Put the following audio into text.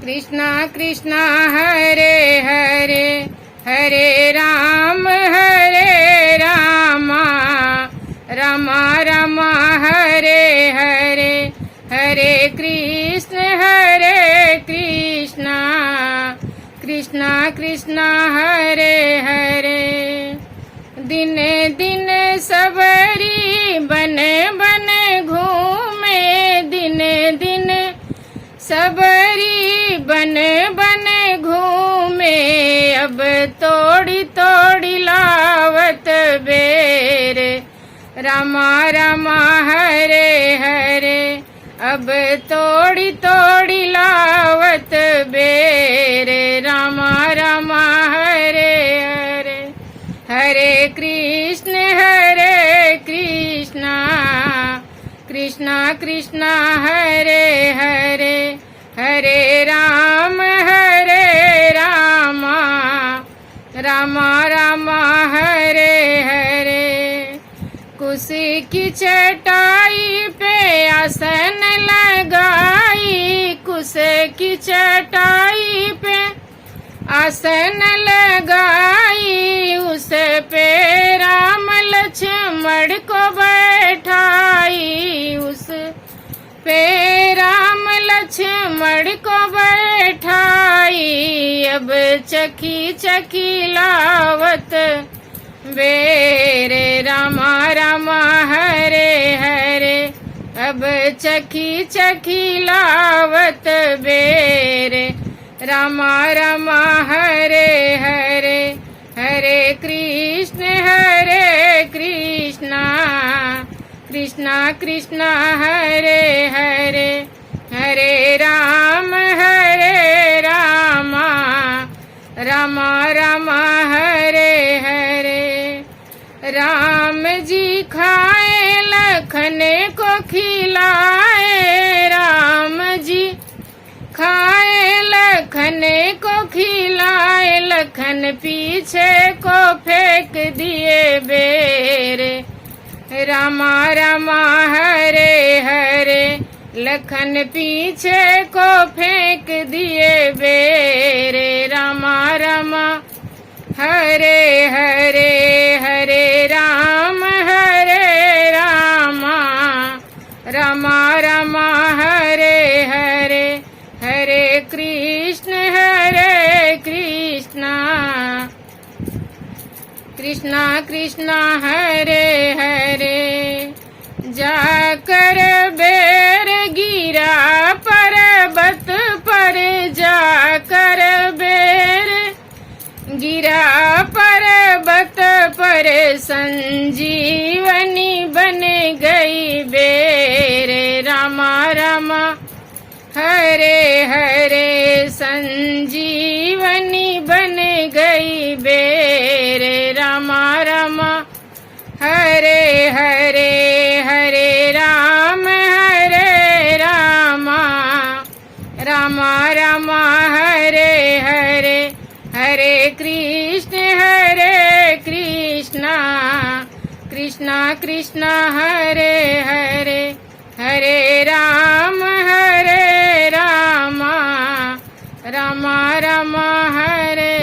कृष्णा कृष्णा हरे हरे हरे राम रामा रामा हरे हरे हरे कृष्णा कृष्णा कृष्णा हरे हरे। दिन दिन सबरी बन बन घूमे, दिन दिन सबरी बन बन घूमे, अब तोड़ी तोड़ी लावत बेर रामा रामा हरे हरे, अब तोड़ी तोड़ी लावत बेर रामा रामा हरे हरे हरे कृष्णा कृष्णा कृष्णा हरे हरे हरे राम रामा रामा हरे हरे। कुशी की चटाई पे आसन लगाई, कुश की चटाई पे आसन लगाई, उस पे राम लक्ष्मण को बैठाई, उस पे राम लक्ष्मण को बैठाई, अब चखी चखी लावत बेरे रामा रामा हरे हरे, अब चखी चखी लावत बेरे रामा रामा हरे हरे हरे कृष्णा कृष्णा कृष्णा हरे हरे हरे राम रामा रामा हरे हरे। राम जी खाए लखन को खिलाए, राम जी खाए लखन को खिलाए, लखन पीछे को फेंक दिए बेरे रामा रामा हरे हरे, लखन पीछे को फेंक दिए बेरे रामा रामा हरे हरे हरे रामा रामा रामा हरे हरे हरे कृष्णा कृष्णा कृष्णा हरे हरे। जाकर बेर गिरा पर्वत पर, जाकर बेर गिरा पर्वत पर, संजीवनी बन गई बेरे रामा रामा हरे हरे, संजीवनी बन गई बेरे रामा रामा हरे हरे हरे रामा रामा रामा हरे हरे हरे कृष्णा कृष्णा कृष्णा हरे हरे हरे रामा रामा रामा हरे